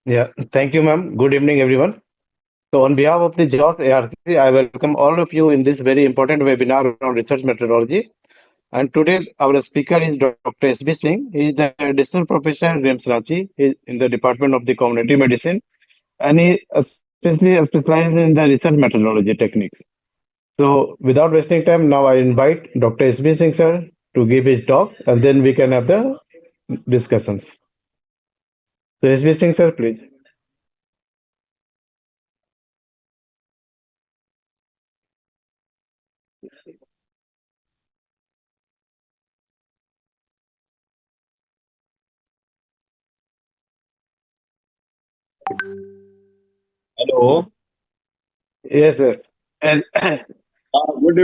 Yeah, thank you, ma'am. Good evening, everyone. So, on behalf of the JHOS ARC, I welcome all of you in this very important webinar on research methodology. And today, our speaker is Dr. S.B. Singh. He is the additional professor at RIMS Ranchi. He is in the Department of the Community Medicine, and he especially specializes in the research methodology techniques. So, without wasting time, now I invite Dr. S.B. Singh, sir, to give his talks, and then we can have the discussions. So, S.B. Singh, sir, please. Hello. Yes, sir. And Good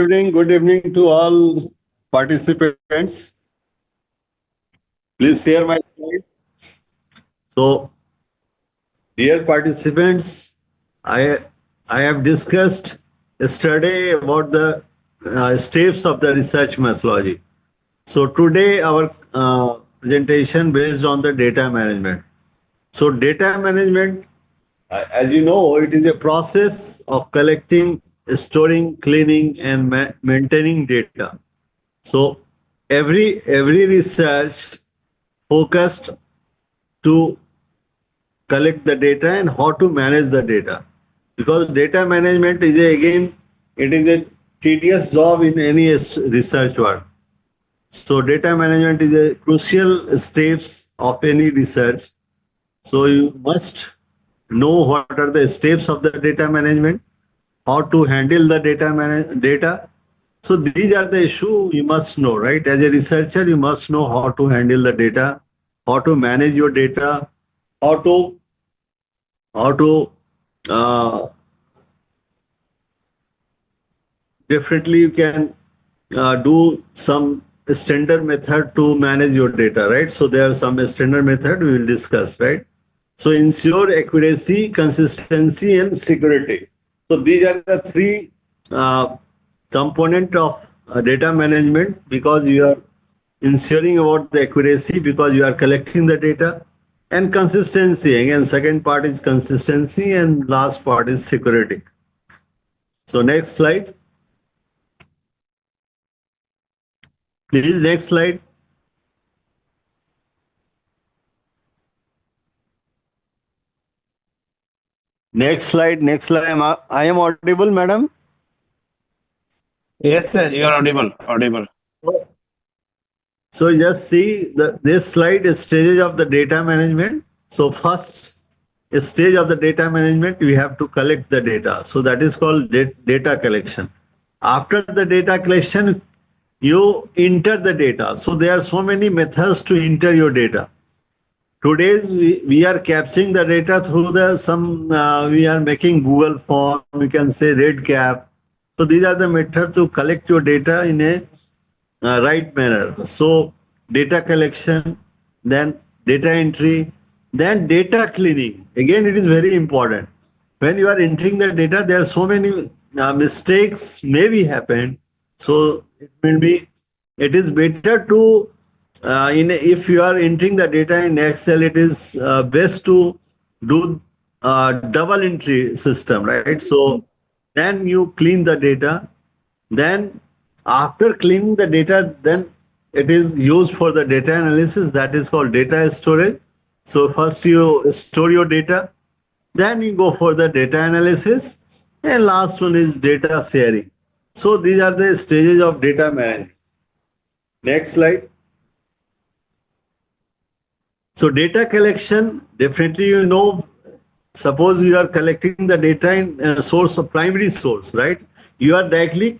evening to all participants. Please share my slide. So, dear participants, I I have discussed yesterday about the steps of the research methodology. So today our presentation based on the data management. So data management, as you know, it is a process of collecting, storing, cleaning, and maintaining data. So every research focused to collect the data and how to manage the data, because data management is again it is a tedious job in any research work. So data management is a crucial steps of any research. So you must know what are the steps of the data management, how to handle the data. So these are the issue you must know, right? As a researcher, you must know how to handle the data, how to manage your data, how to how to differently you can do some standard method to manage your data, right? So there are some standard method we will discuss, right? So ensure accuracy, consistency, and security. So these are the three uh, component of data management, because you are ensuring about the accuracy because you are collecting the data, and consistency. Again, second part is consistency, and last part is security. So next slide, please. Next slide. Next slide. Next slide. I am audible, madam. yes, sir, you are audible. Audible. So just see this slide is stages of the data management. So first stage of the data management, we have to collect the data. So that is called data collection. After the data collection, you enter the data. So there are so many methods to enter your data. Today's we are capturing the data through the some we are making Google form. We can say RedCap. So these are the methods to collect your data in a right manner. So data collection, then data entry, then data cleaning. Again, it is very important. When you are entering the data, there are so many mistakes may be happened. So it will be. It is better to if you are entering the data in Excel, it is best to do double entry system, right? So then you clean the data, then after cleaning the data, then it is used for the data analysis, that is called data storage. So first you store your data, then you go for the data analysis, and last one is data sharing. So these are the stages of data management. Next slide. So data collection, definitely you know, suppose you are collecting the data in source of primary source, right? You are directly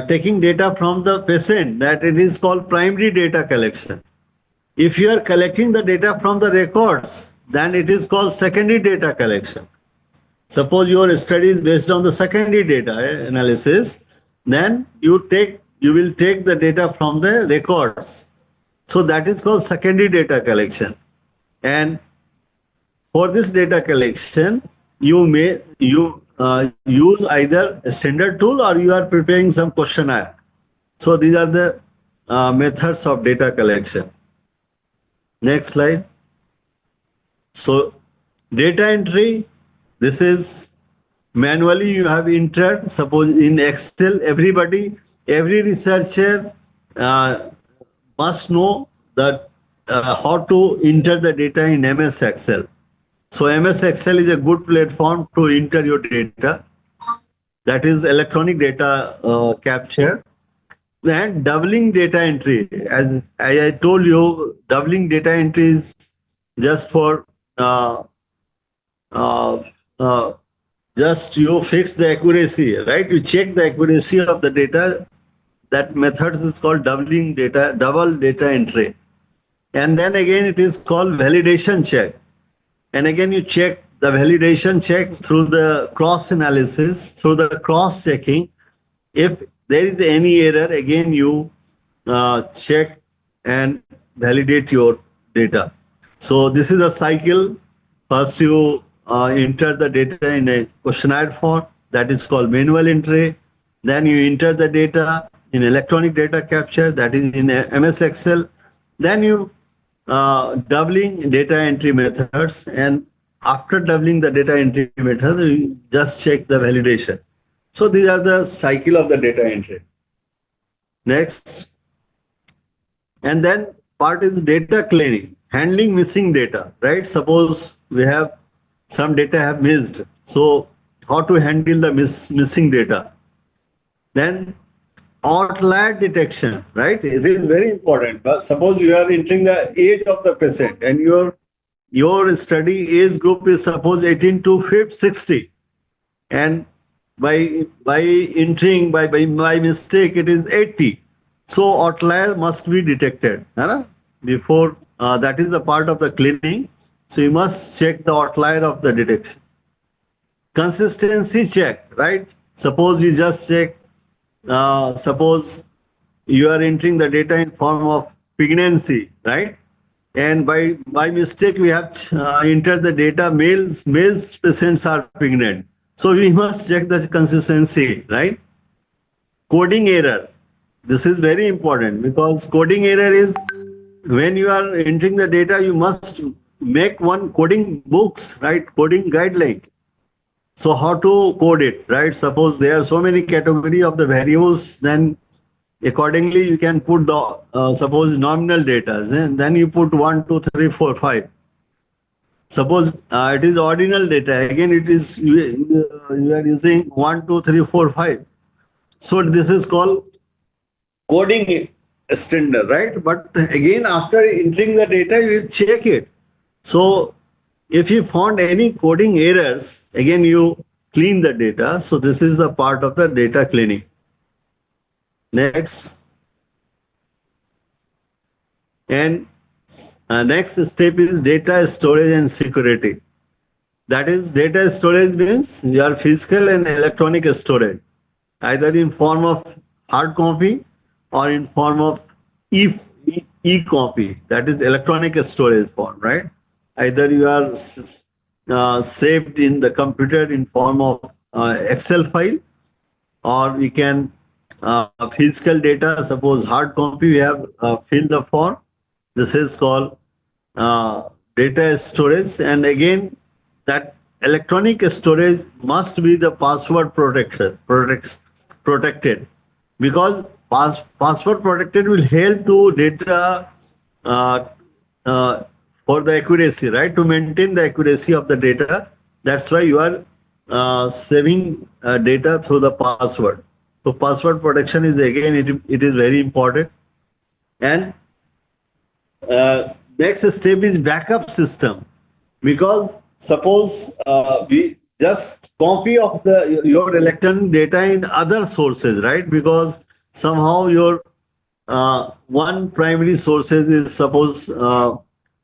taking data from the patient, that it is called primary data collection. If you are collecting the data from the records, then it is called secondary data collection. Suppose your study is based on the secondary data analysis, then you will take the data from the records. So that is called secondary data collection. And for this data collection, you use either a standard tool or you are preparing some questionnaire. So these are the methods of data collection. Next slide. So Data entry, this is manually you have entered. Suppose in Excel, every researcher uh, must know that how to enter the data in MS Excel. So MS Excel is a good platform to enter your data. That is electronic data capture. And doubling data entry, as I told you, doubling data entry is just for uh, uh, uh, just you fix the accuracy, right? You check the accuracy of the data. That method is called doubling data, double data entry. And then again, it is called validation check. And again, you check the validation check through the cross analysis, through the cross checking. If there is any error, again you check and validate your data. So this is a cycle. First, you enter the data in a questionnaire form, that is called manual entry. Then you enter the data in electronic data capture, that is in MS Excel. Then you doubling data entry methods, and after doubling the data entry method, you just check the validation. So these are the cycle of the data entry. Next, and then part is data cleaning, handling missing data, right? Suppose we have some data have missed. So how to handle the missing data? Then outlier detection, right? It is very important. But suppose you are entering the age of the patient and your study age group is suppose 18 to 60, and by entering by mistake it is 80. So outlier must be detected, है before that is the part of the cleaning. So you must check the outlier of the detection. Consistency check, right? Suppose you just check, suppose you are entering the data in form of pregnancy, right? And by mistake we have entered the data males patients are pregnant. So we must check the consistency, right? Coding error. This is very important because coding error is when you are entering the data, you must make one coding books, right? Coding guideline. So how to code it, right? Suppose there are so many category of the variables, then accordingly you can put the suppose nominal data, then you put 1 2 3 4 5. Suppose it is ordinal data, again it is you are using 1 2 3 4 5. So this is called coding standard, right? But again, after entering the data, you check it. So if you found any coding errors, again you clean the data. So this is a part of the data cleaning. Next, and next step is data storage and security. That is, data storage means your physical and electronic storage, either in form of hard copy or in form of e copy, that is electronic storage form, right? Either you are saved in the computer in form of Excel file, or we can physical data. Suppose hard copy we have fill the form. This is called data storage. And again, that electronic storage must be the password protected, because password protected will help to data uh, uh, for the accuracy, right? To maintain the accuracy of the data. That's why you are saving data through the password. So password protection is again it is very important. And next step is backup system, because suppose we just copy of the your electronic data in other sources, right? Because somehow your one primary sources is suppose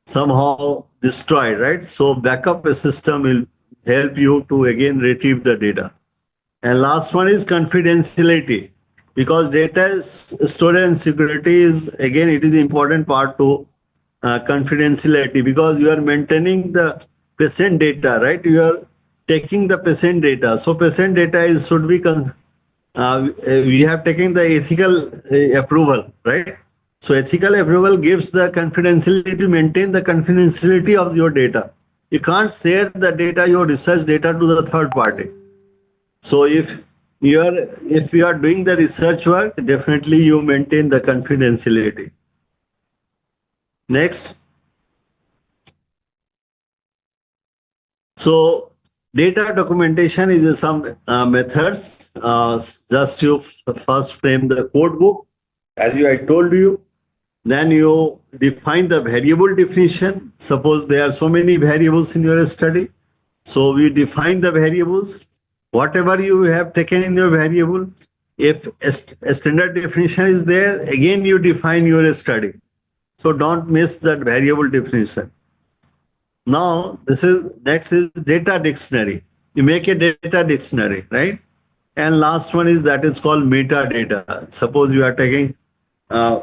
somehow destroyed, right? So backup system will help you to again retrieve the data. And last one is confidentiality, because data storage and security is again it is important part to confidentiality, because you are maintaining the patient data, right? You are taking the patient data. So patient data is should be we have taken the ethical approval, right? So ethical approval gives the confidentiality to maintain the confidentiality of your data. You can't share the data, your research data, to the third party. So if you are doing the research work, definitely you maintain the confidentiality. Next. So data documentation is some methods. Just you first frame the code book, as I told you. Then you define the variable definition. Suppose there are so many variables in your study. So we define the variables. Whatever you have taken in your variable, if a standard definition is there, again you define your study. So don't miss that variable definition. Now, this is next is data dictionary. You make a data dictionary, right? And last one is that is called metadata. Suppose you are taking uh,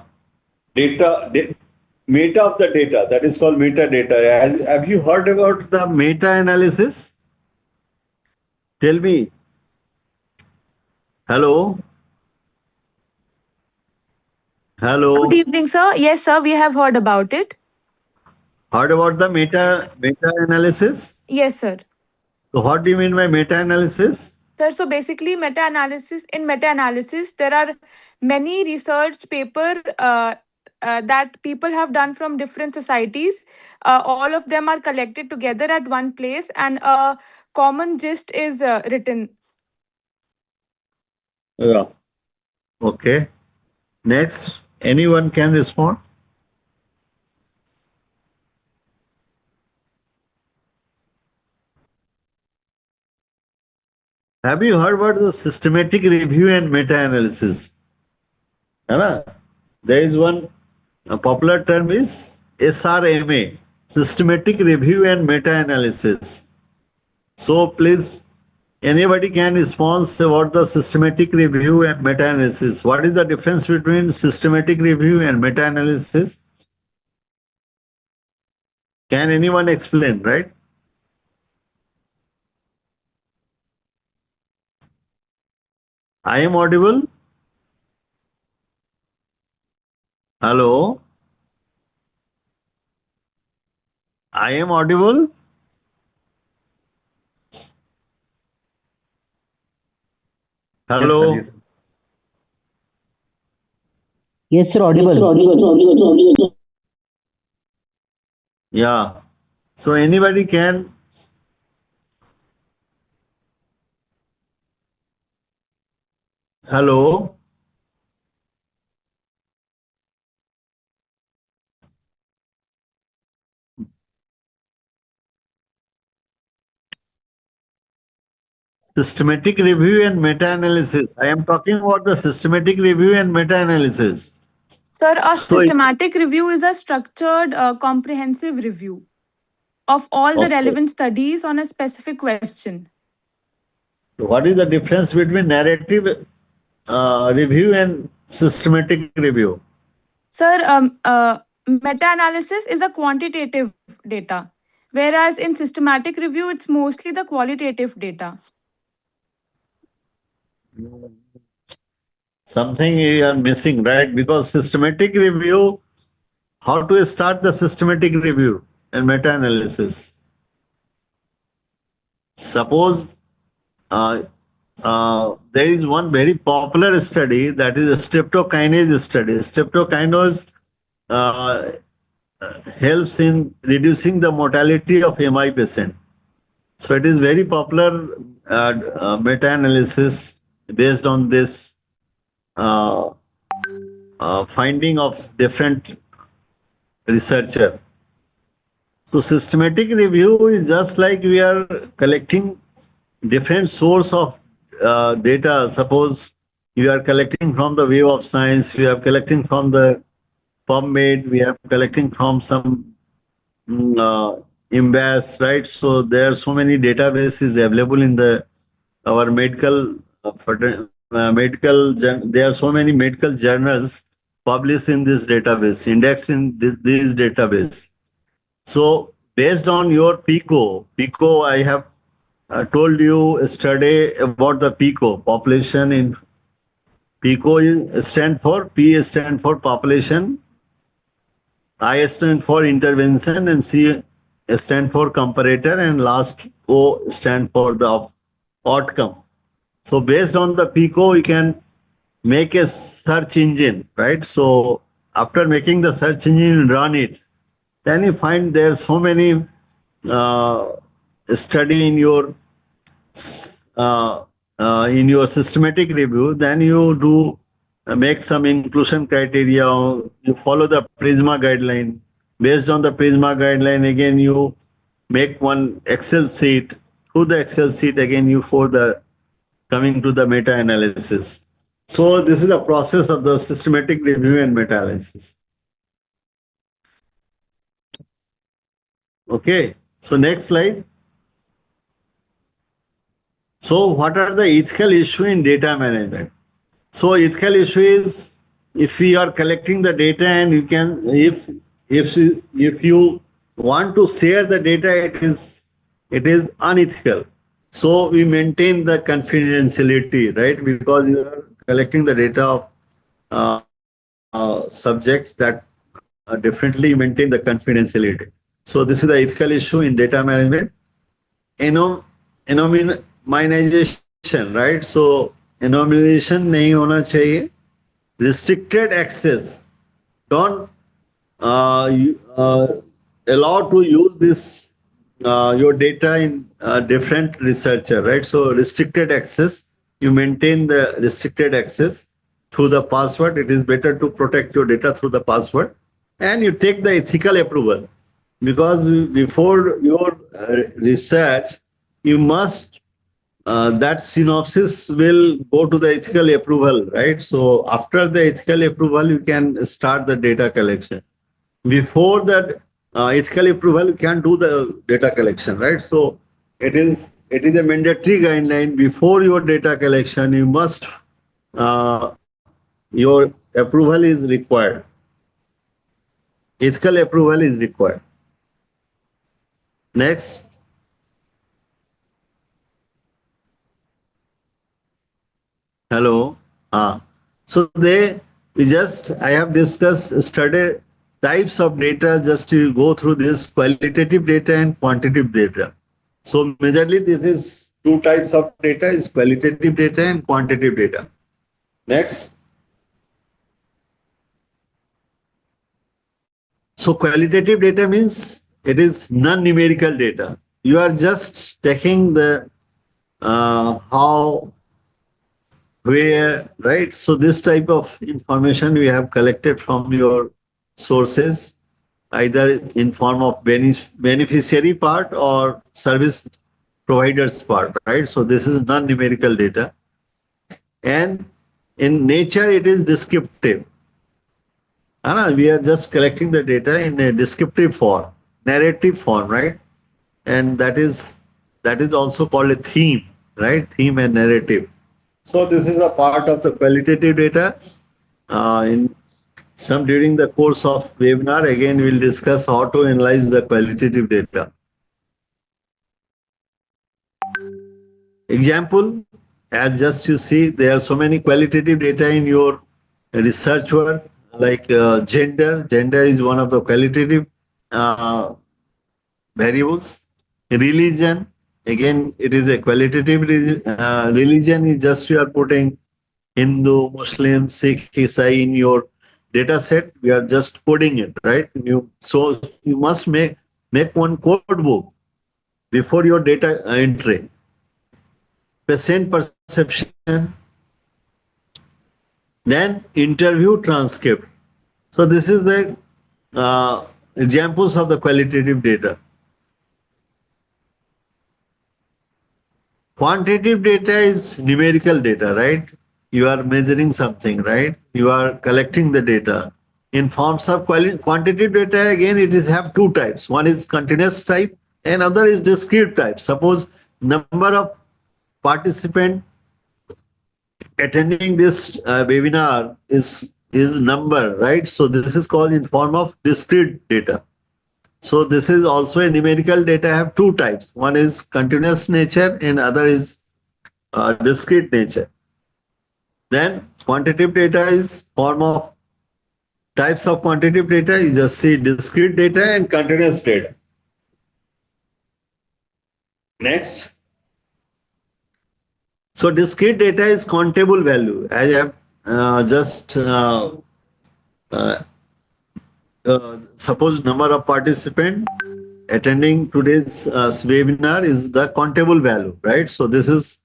meta of the data. That is called metadata. Have you heard about the meta analysis? Tell me. Hello, Good hello. evening, sir. Yes, sir, we have heard about it. Heard about the meta analysis? Yes, sir. So what do you mean by meta analysis? Sir, so basically, meta-analysis, there are many research paper that people have done from different societies. All of them are collected together at one place, and a common gist is written. Yeah. Okay. Next, anyone can respond. Have you heard about the systematic review and meta-analysis? है ना? There is one popular term is SRMA, systematic review and meta-analysis. So please, anybody can respond about the systematic review and meta-analysis. What is the difference between systematic review and meta-analysis? Can anyone explain, right? I am audible. Hello. I am audible. Yes, sir. Hello. Yes, sir. Yes, sir. Audible. Yeah. So anybody can. Hello. Systematic review and meta-analysis. I am talking about the systematic review and meta-analysis. Sir, a So, systematic review is a structured, comprehensive review of all the okay. relevant studies on a specific question. What is the difference between narrative review and systematic review? Sir, meta-analysis is a quantitative data, whereas in systematic review, it's mostly the qualitative data. Something you are missing, right? Because systematic review, how to start the systematic review and meta-analysis? Suppose uh, there is one very popular study, that is a streptokinase study. Streptokinase uh, helps in reducing the mortality of MI patient. So it is very popular meta-analysis based on this uh, finding of different researcher. So systematic review is just like we are collecting different source of data. Suppose you are collecting from the Web of Science, we are collecting from the PubMed, we are collecting from some Embase, right? So there are so many databases available in the our medical there are so many medical journals published in this database, indexed in this database. So based on your PICO, I have told you yesterday about the PICO population. In PICO is stand for P stand for population, I stand for intervention, and C stand for comparator and last O stand for the outcome. So based on the PICO, you can make a search engine, right? So after making the search engine, run it, then you find there are so many uh, study uh, in your systematic review. Then you do make some inclusion criteria. You follow the Prisma guideline. Based on the Prisma guideline, again you make one Excel sheet. Through the Excel sheet, again you for the coming to the meta analysis. So this is the process of the systematic review and meta analysis. Okay. So next slide. So what are the ethical issue in data management? So ethical issue is if we are collecting the data and you can if you want to share the data, it is unethical. So we maintain the confidentiality, right? Because you are collecting the data of subjects that differently maintain the confidentiality. So this is the ethical issue in data management. Anom- Anonymization, right? So anonymization नहीं होना चाहिए. Restricted access. Don't allow to use this your data in different researcher, right? So restricted access. You maintain the restricted access through the password. It is better to protect your data through the password, and you take the ethical approval because before your research, you must that synopsis will go to the ethical approval, right? So after the ethical approval, you can start the data collection. Before that ethical approval, you can do the data collection, right? So it is a mandatory guideline. Before your data collection, you must your approval is required. Ethical approval is required. Next. Hello. So I have discussed study types of data just to go through this qualitative data and quantitative data. So majorly this is two types of data is qualitative data and quantitative data. Next. So qualitative data means it is non-numerical data. You are just taking the how where, right? So this type of information we have collected from your sources, either in form of beneficiary part or service providers part, right? So this is non-numerical data. And in nature, it is descriptive. We are just collecting the data in a descriptive form, narrative form, right? And that is also called a theme, right? Theme and narrative. So this is a part of the qualitative data. In some during the course of webinar, again we'll discuss how to analyze the qualitative data. Example, as just you see, there are so many qualitative data in your research work, like gender. Gender is one of the qualitative uh, variables. Religion, again, it is a qualitative religion. Is just you are putting Hindu, Muslim, Sikh, Isai in your data set. We are just coding it, right? So you must make one code book before your data entry. Patient perception, then interview transcript. So this is the examples of the qualitative data. Quantitative data is numerical data, right? You are measuring something, right? You are collecting the data. In forms of quantitative data, again, it is have two types. One is continuous type and other is discrete type. Suppose number of participant attending this webinar is number, right? So this is called in form of discrete data. So this is also a numerical data. Have two types. One is continuous nature and other is discrete nature. Then quantitative data is form of types of quantitative data. You just see discrete data and continuous data. Next. So discrete data is countable value. As I have just uh, suppose number of participants attending today's webinar is the countable value, right? So this is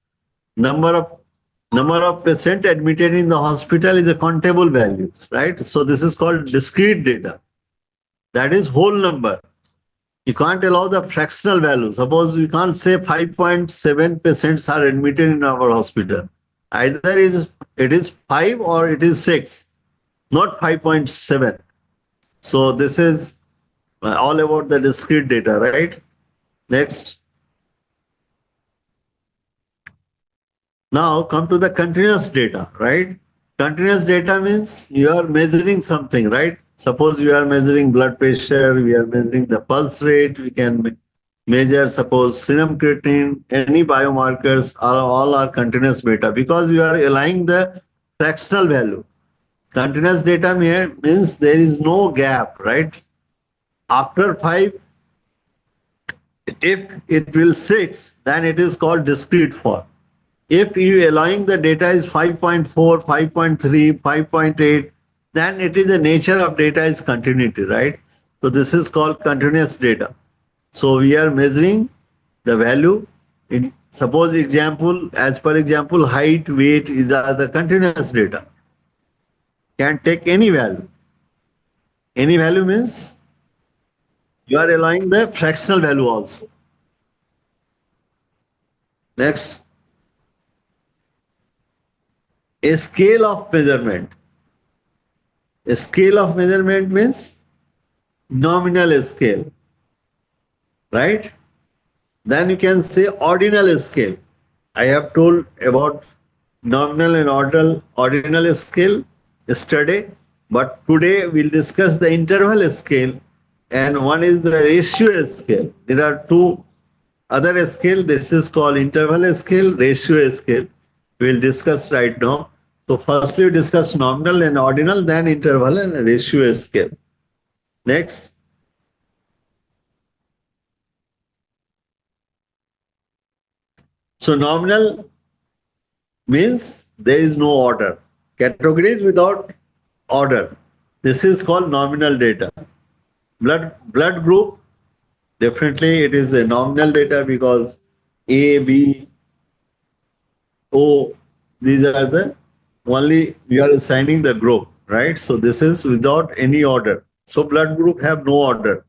number of patient admitted in the hospital is a countable value, right? So this is called discrete data. That is whole number. You can't allow the fractional value. Suppose we can't say 5.7 patients are admitted in our hospital. Either it is 5 or it is 6, not 5.7. So this is all about the discrete data, right? Next. Now come to the continuous data, right? Continuous data means you are measuring something, right? Suppose you are measuring blood pressure, we are measuring the pulse rate, we can measure, suppose serum creatinine, any biomarkers all are continuous data because you are aligning the fractional value. Continuous data means there is no gap, right? After 5, if it will 6, then it is called discrete form. If you allowing the data is 5.4, 5.3, 5.8, then it is the nature of data is continuity, right? So this is called continuous data. So we are measuring the value. Suppose example, as per example, height, weight is the continuous data. Can take any value. Any value means you are allowing the fractional value also. Next. A scale of measurement. A scale of measurement means nominal scale, right? Then you can say ordinal scale. I have told about nominal and ordinal scale yesterday, but today we'll discuss the interval scale and one is the ratio scale. There are two other scale. This is called interval scale, ratio scale. We'll discuss right now. So firstly we discuss nominal and ordinal, then interval and ratio scale. Next. So nominal means there is no order. Categories without order. This is called nominal data. Blood group, definitely it is a nominal data because A, B, O, these are the only we are assigning the group, right? So this is without any order. So blood group have no order.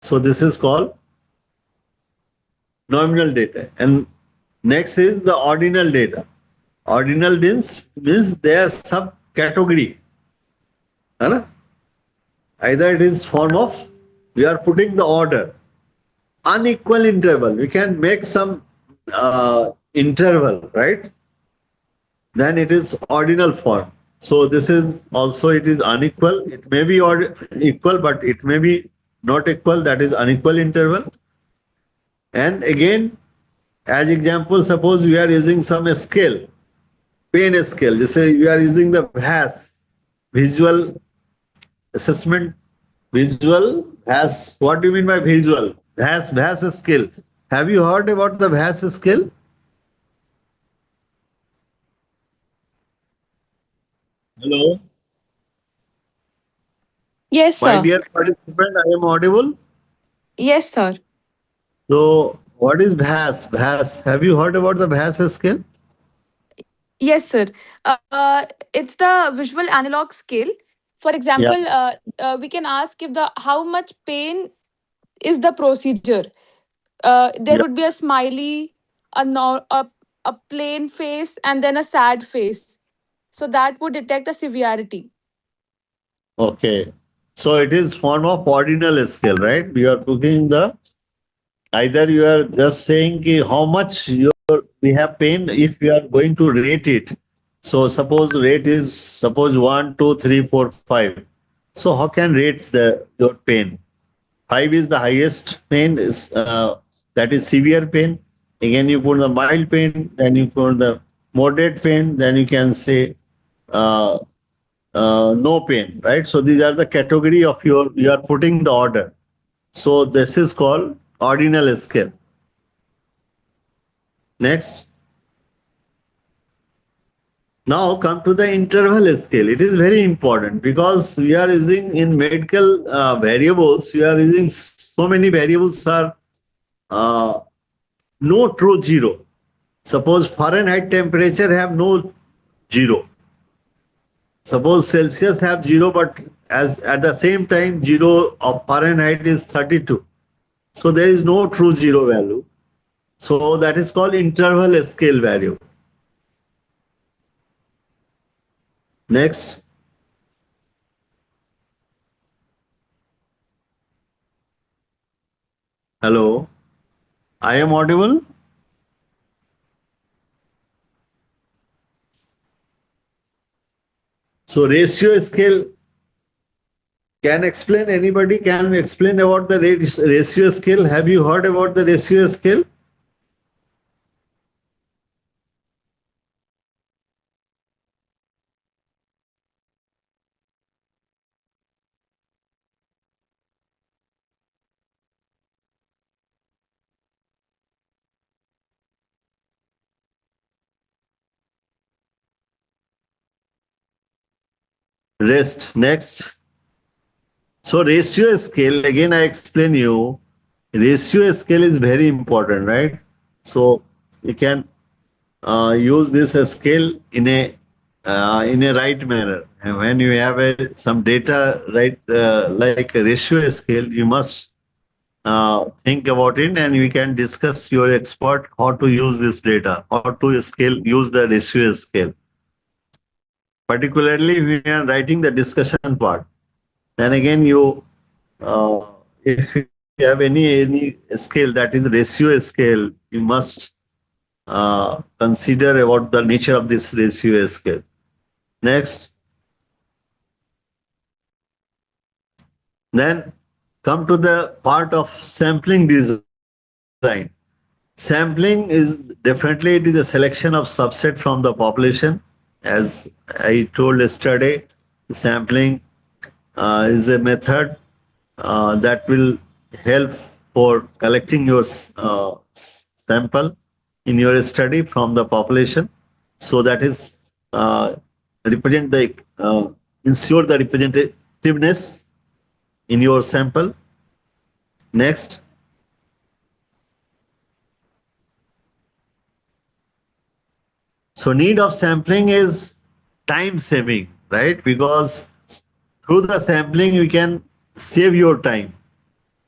So this is called nominal data. And next is the ordinal data. Ordinal means their subcategory. Either it is form of we are putting the order. Unequal interval. We can make some interval, right? Then it is ordinal form. So this is also it is unequal. It may be equal, but it may be not equal. That is unequal interval. And again, as example, suppose we are using some scale, pain scale. This is we are using the VAS, visual assessment. Visual VAS. What do you mean by visual? VAS scale. Have you heard about the VAS scale? Hello, Yes, my sir. dear participant. I am audible. Yes, sir. So, what is VAS? VAS. Have you heard about the VAS scale? Yes, sir. It's the visual analog scale. For Yeah. example, we can ask if the how much pain is the procedure. There Yeah. would be a smiley, a no, a plain face, and then a sad face. So that would detect a severity. Okay. So it is form of ordinal scale, right? You are putting the either you are just saying ki how much we have pain if we are going to rate it. So suppose rate is suppose 1, 2, 3, 4, 5. So how can rate the your pain? 5 is the highest pain is that is severe pain. Again you put the mild pain, then you put the moderate pain, then you can say uh, no pain, right? So these are the category of you are putting the order. So this is called ordinal scale. Next. Now come to the interval scale. It is very important because we are using in medical variables. We are using so many variables are uh, no true zero. Suppose Fahrenheit temperature have no zero. Suppose Celsius have zero, but as at the same time zero of Fahrenheit is 32. So there is no true zero value. So that is called interval scale value. Next. Hello. I am audible. So ratio scale, can explain anybody? Can we explain about the ratio scale? Have you heard about the ratio scale? Rest. Next. So ratio scale, again I explain you, ratio scale is very important, right? So you can use this scale in a right manner. And when you have some data, right, like a ratio scale, you must think about it, and we can discuss your expert how to use this data, how to scale, use the ratio scale. Particularly when you are writing the discussion part, then again you, if you have any scale that is ratio scale, you must consider about the nature of this ratio scale. Next, then come to the part of sampling design. Sampling is definitely, it is a selection of subset from the population. As I told yesterday, sampling is a method that will help for collecting your sample in your study from the population. So that is represent the ensure the representativeness in your sample. Next. So need of sampling is time saving, right? Because through the sampling you can save your time.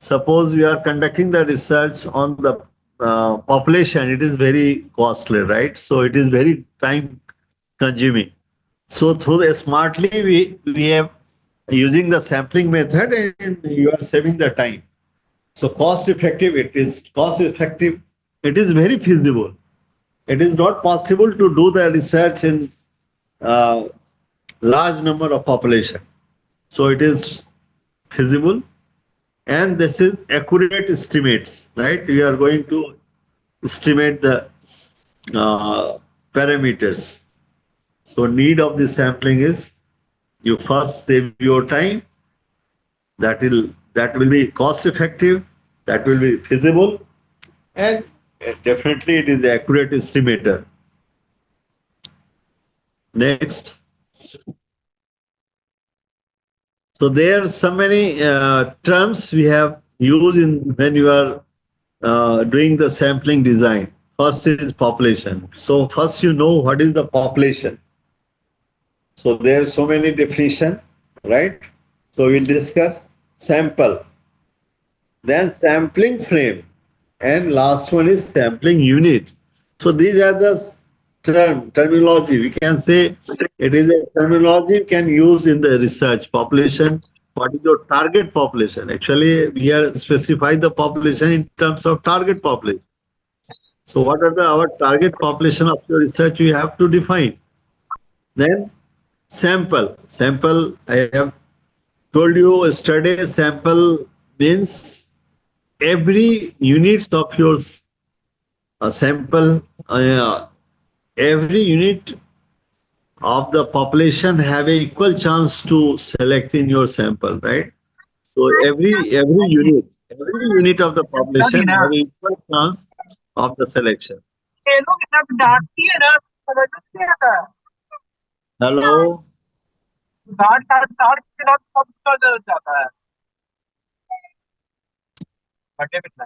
Suppose you are conducting the research on the population, it is very costly, right? So it is very time consuming. So through the smartly we have using the sampling method, and you are saving the time. So cost effective, it is cost effective. It is very feasible. It is not possible to do the research in uh, large number of population. So it is feasible, and this is accurate estimates, right? We are going to estimate the parameters. So need of the sampling is you first save your time, that will be cost effective, that will be feasible, and definitely it is the accurate estimator. Next. So there are so many terms we have used in when you are doing the sampling design. First is population. So first you know what is the population. So there are so many definition, right? So we'll discuss sample, then sampling frame, and last one is sampling unit. So these are the terminology. We can say it is a terminology we can use in the research. Population, what is your target population? Actually, we are specify the population in terms of target population. So what are the our target population of your research? We have to define. Then sample. Sample, I have told you yesterday, sample means every units of your sample, every unit of the population have a equal chance to select in your sample, right? So every unit of the population have equal chance of the selection. ये लोग जब डांटती है ना समझ नहीं आता है। Hello. डांट डांट डांट के बाद सब कर जाता है बटे पिटना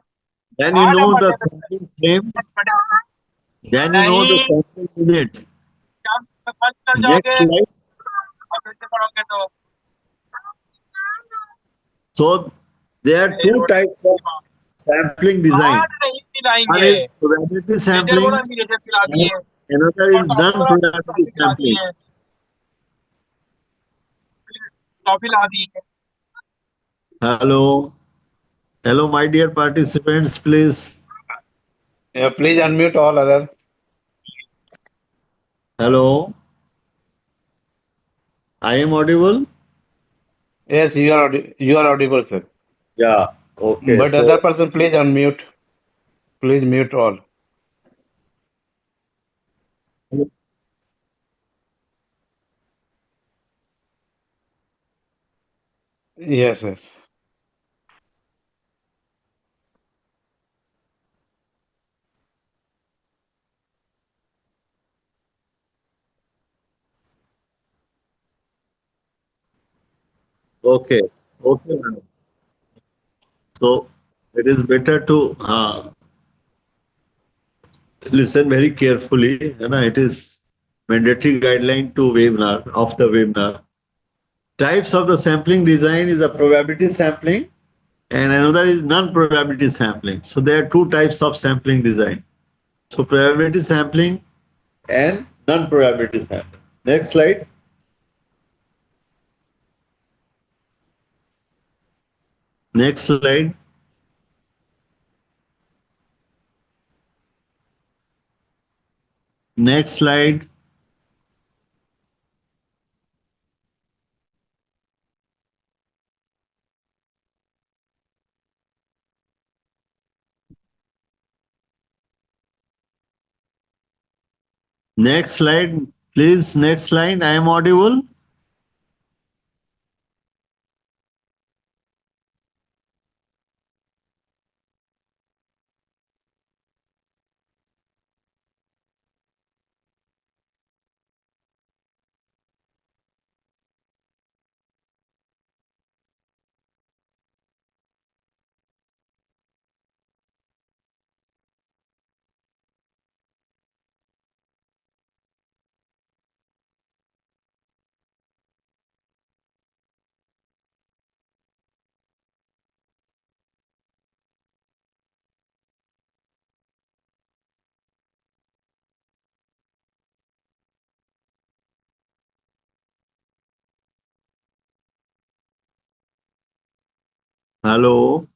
Then you हाँ ना know the बटे पिटना sampling frame. बटे Then you know the नहीं sampling unit. जब बंद कर Next जाओगे slide. और फिर से पढ़ोगे तो So there are ये two road types of sampling design. आज नहीं One पिलाएंगे is probability मेजर बोला sampling मेजर पिला and दिए another और is टॉफी बोला non-probability टॉफी पिला sampling. दिए टॉफी ला दी Hello. Hello, my dear participants, please. Please unmute all others. Hello. I am audible? Yes, you are audible, sir. Yeah. Okay. But other person, please unmute. Please mute all. Yes, yes. Okay. Okay, madam. So it is better to listen very carefully. You know, it is mandatory guideline to webinar of the webinar. Types of the sampling design is a probability sampling and another is non-probability sampling. So there are two types of sampling design. So probability sampling and non-probability sampling. Next slide. Next slide. Next slide. Next slide, please. Next slide. I am audible. Hello.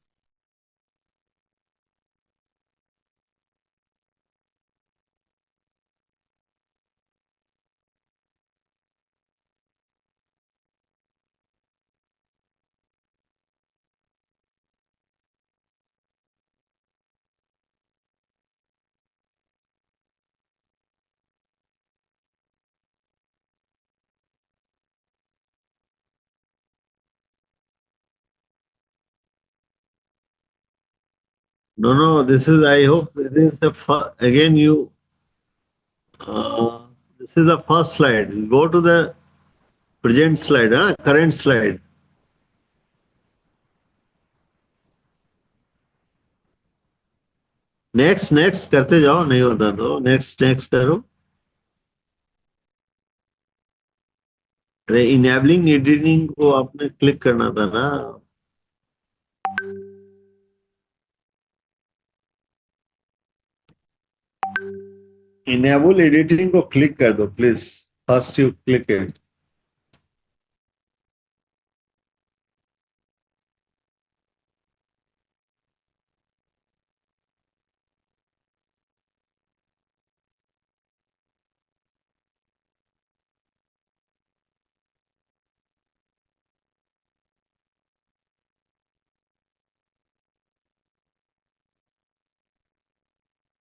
No, no. This is. I hope this is the again. This is the first slide. Go to the present slide. Current slide. Next next करते जाओ नहीं होता तो next next करो अरे enabling editing को आपने click करना था ना इनेबल एडिटिंग को क्लिक कर दो please first you click it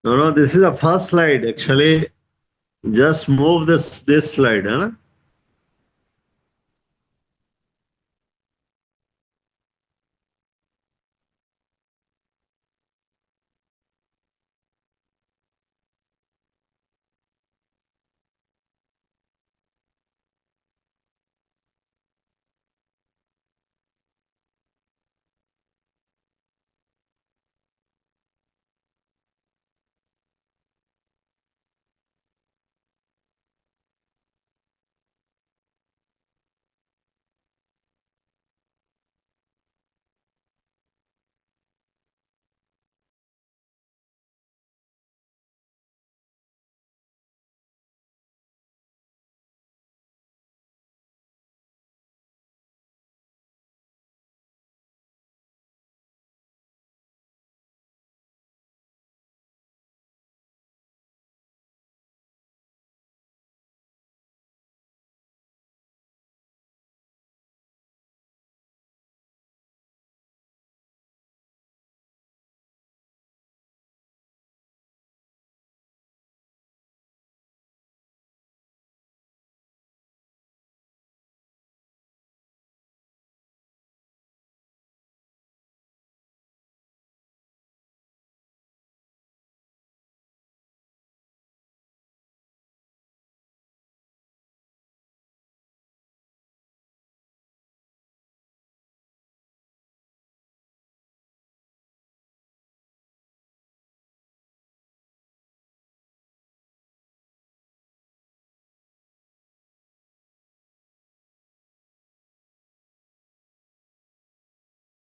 No, no, this is the first slide. Actually, just move this slide, है ना?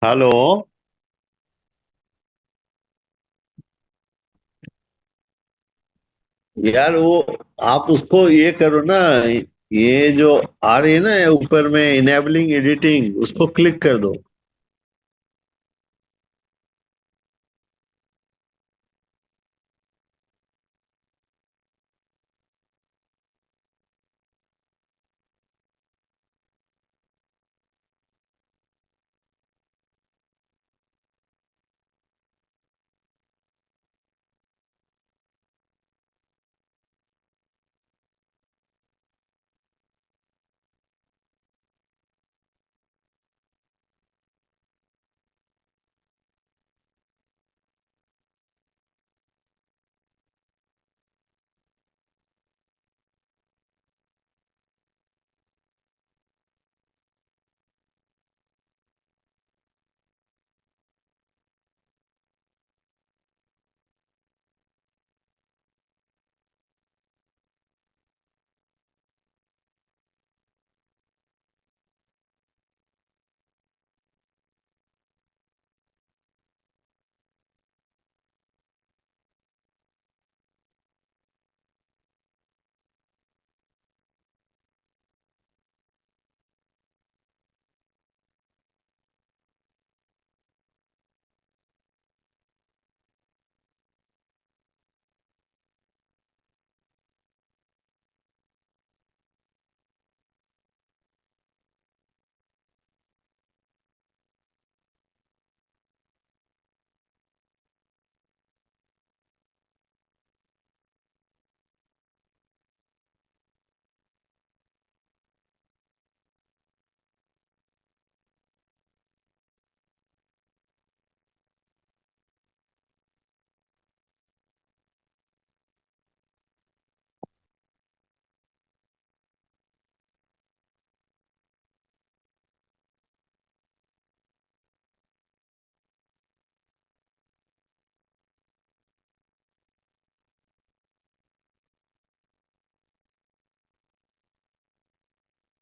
हेलो, यार वो आप उसको ये करो ना, ये जो आ रही है ना ऊपर में इनेबलिंग एडिटिंग, उसको क्लिक कर दो।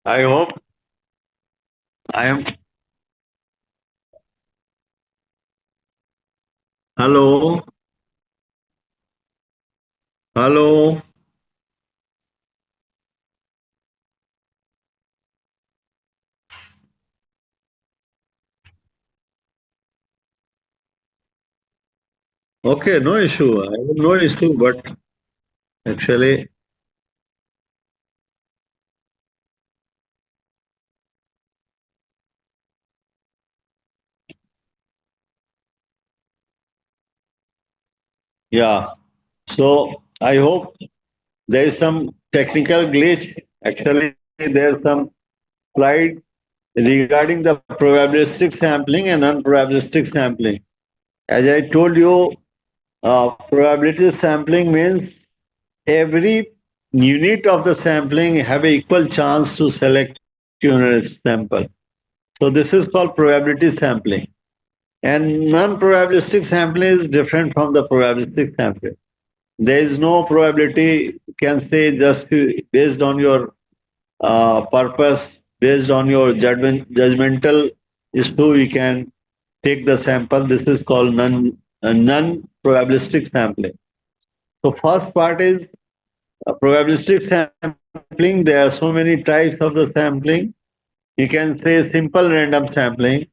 I hope I am. Hello, hello. Okay, no issue. I have no issue, but actually, yeah. So I hope there is some technical glitch. Actually, there is some slide regarding the probabilistic sampling and unprobabilistic sampling. As I told you, probability sampling means every unit of the sampling have an equal chance to select your sample. So this is called probability sampling. And non-probabilistic sampling is different from the probabilistic sampling. There is no probability, you can say just based on your purpose, based on your judgmental issue, we can take the sample. This is called non-probabilistic sampling. So first part is probabilistic sampling. There are so many types of the sampling. You can say simple random sampling.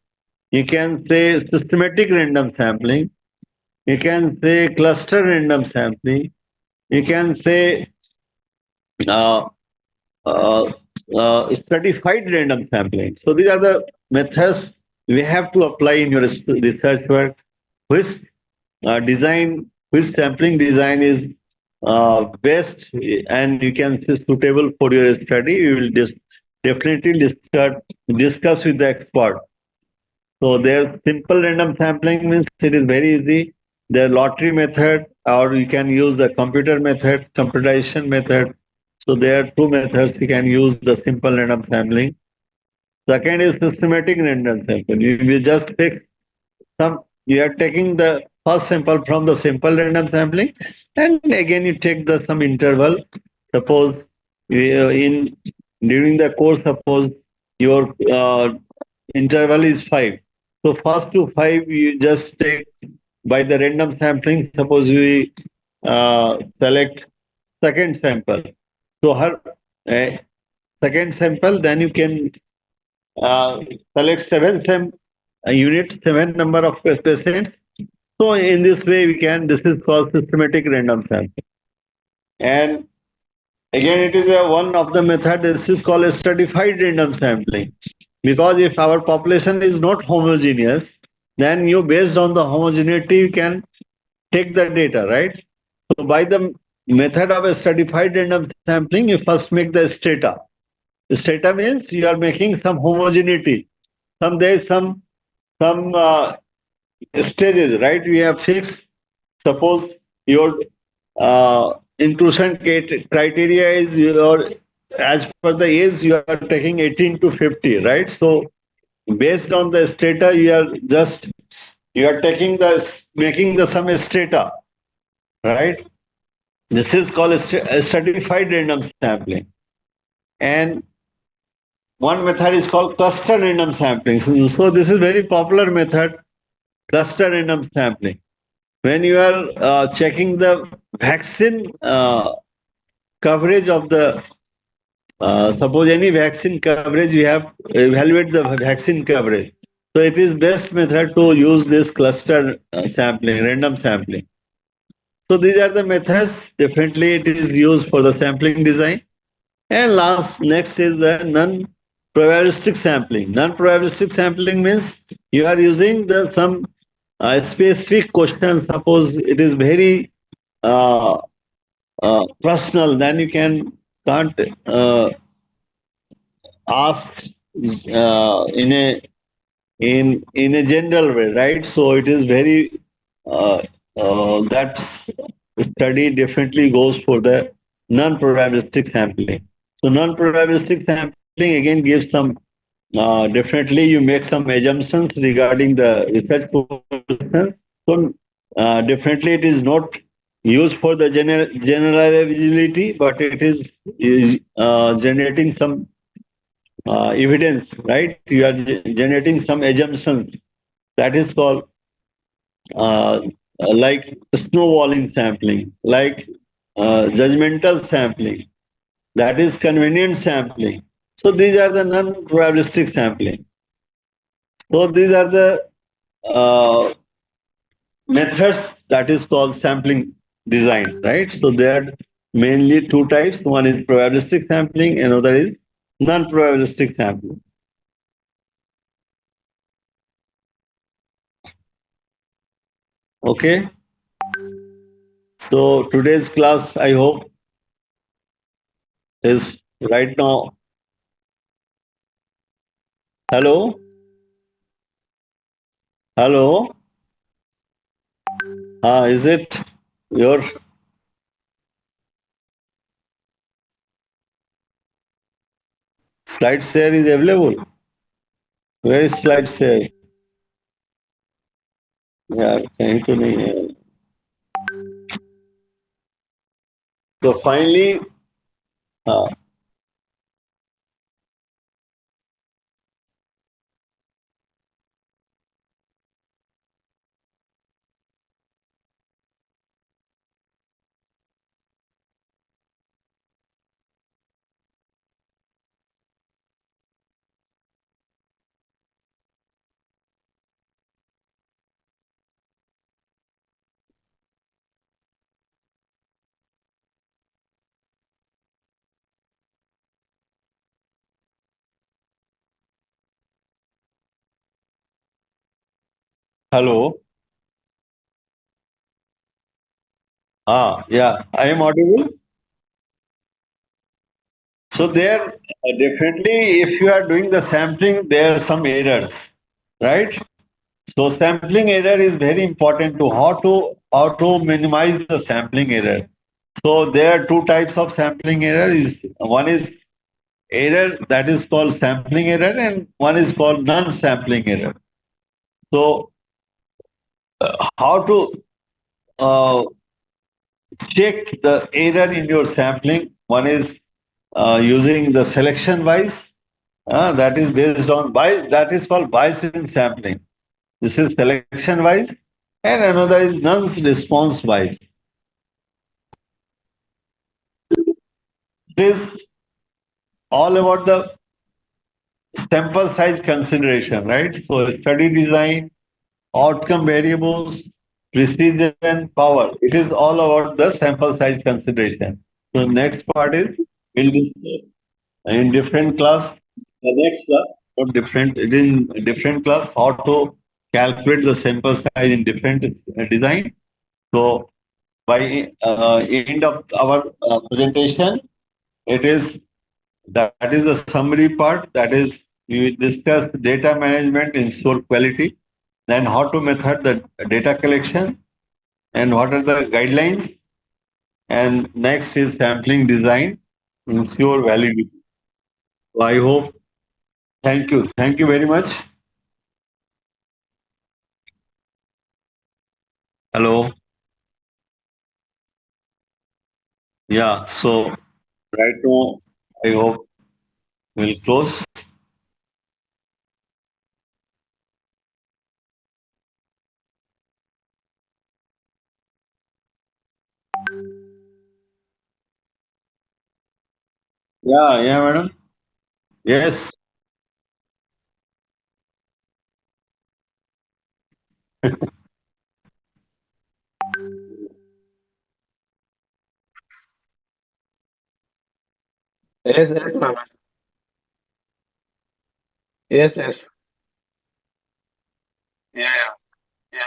You can say systematic random sampling. You can say cluster random sampling. You can say uh, uh, stratified random sampling. So these are the methods we have to apply in your research work. Which which sampling design is best and you can say suitable for your study. We will definitely discuss with the expert. So there's simple random sampling means it is very easy. The lottery method, or you can use the computer method, computerization method. So there are two methods you can use the simple random sampling. Second is systematic random sampling. You just take some, you are taking the first sample from the simple random sampling, and again you take the some interval. Suppose in during the course, suppose your interval is 5. So first to five, you just take by the random sampling. Suppose we select second sample. So her second sample, then you can uh, select unit, seven number of patients. So in this way, we can. This is called systematic random sampling. And again, it is one of the method. This is called a stratified random sampling. Because if our population is not homogeneous, then you based on the homogeneity you can take the data, right? So by the method of a stratified random sampling, you first make the strata. The strata means you are making some homogeneity. There is some stages, right? We have six. Suppose your inclusion criteria is your, as per the age you are taking 18 to 50, right? So based on the strata, you are taking the making the some strata, right? This is called a stratified random sampling. And one method is called cluster random sampling. So this is very popular method, cluster random sampling. When you are checking the vaccine coverage of the, suppose any vaccine coverage, you have evaluate the vaccine coverage. So it is best method to use this cluster sampling, random sampling. So these are the methods. Definitely it is used for the sampling design. And next is the non-probabilistic sampling. Non-probabilistic sampling means you are using some specific question. Suppose it is very personal, then you can't ask in a general way, right? So it is very that study definitely goes for the non-probabilistic sampling. So non-probabilistic sampling again gives some, definitely you make some assumptions regarding the research questions. So definitely it is not used for the generalizability, but it is generating some evidence, right? You are generating some assumptions. That is called like snowballing sampling, like judgmental sampling. That is convenient sampling. So these are the non-probabilistic sampling. So these are the methods that is called sampling design, right? So there are mainly two types. One is probabilistic sampling, another is non-probabilistic sampling. Okay. So today's class, I hope, is right now. Hello? Hello? Is it your slide share is available? Where is slide share? Yeah, thank you. So finally, hello. Yeah, I am audible. So there, definitely, if you are doing the sampling, there are some errors, right? So sampling error is very important to how to minimize the sampling error. So there are two types of sampling error. One is error that is called sampling error, and one is called non-sampling error. So how to uh, check the error in your sampling? One is using the selection wise. That is based on bias. That is called bias in sampling. This is selection wise, and another is nonce response wise. It is all about the sample size consideration, right? So study design, outcome variables, precision, power. It is all about the sample size consideration. So next part is we'll discuss in different class, the next class, not different, it is in different class, how to calculate the sample size in different design. So by end of our presentation, it is that is the summary part. That is, we discuss data management ensure quality, then how to method the data collection, and what are the guidelines, and next is sampling design ensure validity. So I hope. Thank you very much. Hello. Yeah. So right now, I hope we'll close. Yeah. Yeah, madam. Yes. Yes, yes, ma'am. Yes, yes. Yeah, yeah,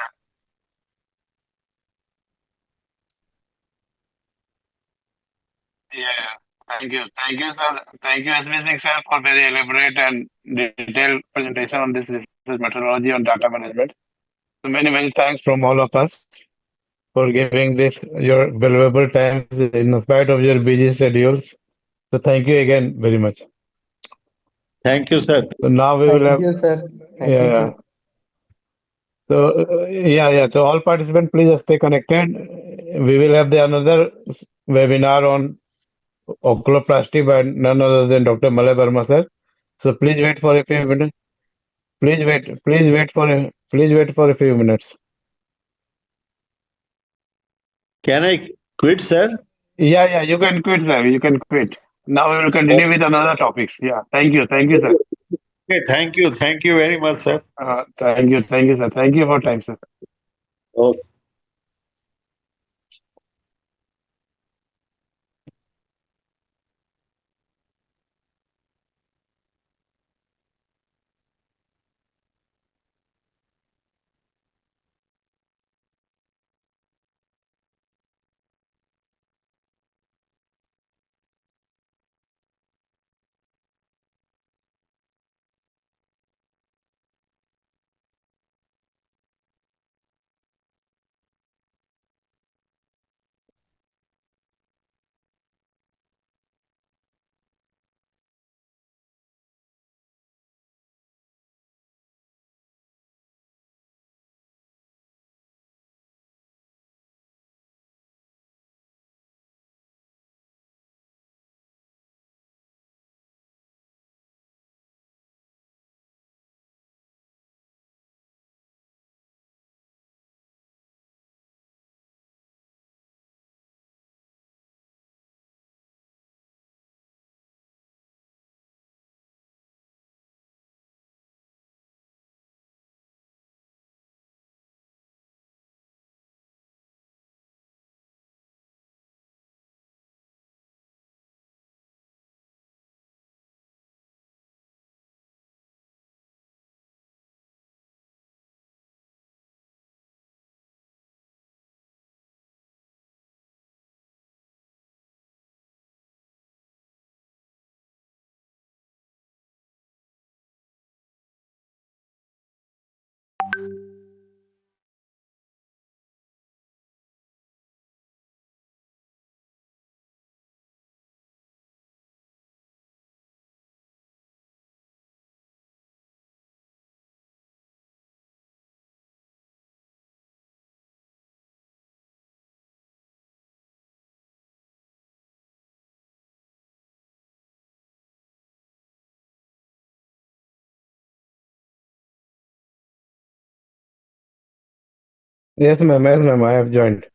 yeah, yeah. Thank you, sir. Thank you, SB Singh, sir, for very elaborate and detailed presentation on this research methodology on data management. So many thanks from all of us for giving this your valuable times in spite of your busy schedules. So thank you again very much. Thank you, sir. So now we will Thank have, you, sir. yeah, Thank yeah. you. So yeah. So all participants, please stay connected. We will have the another webinar on oculoplasty by none other than Dr. Malay Verma, sir. So please wait for a few minutes. Please wait for a few minutes. Can I quit, sir? Yeah. You can quit, sir. You can quit. Now we will continue with another topics. Yeah. Thank you, sir. Okay. Thank you. Thank you very much, sir. Thank you, sir. Thank you for time, sir. Okay. Yes, ma'am. I have joined.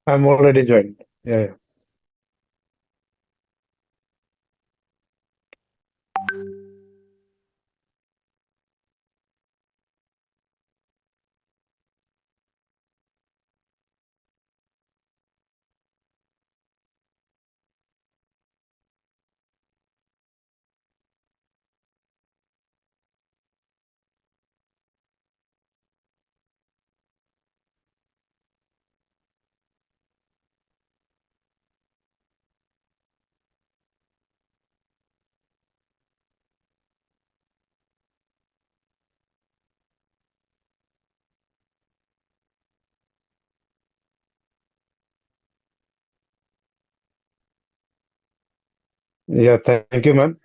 I'm already joined. Yeah. Yeah. Thank you, ma'am.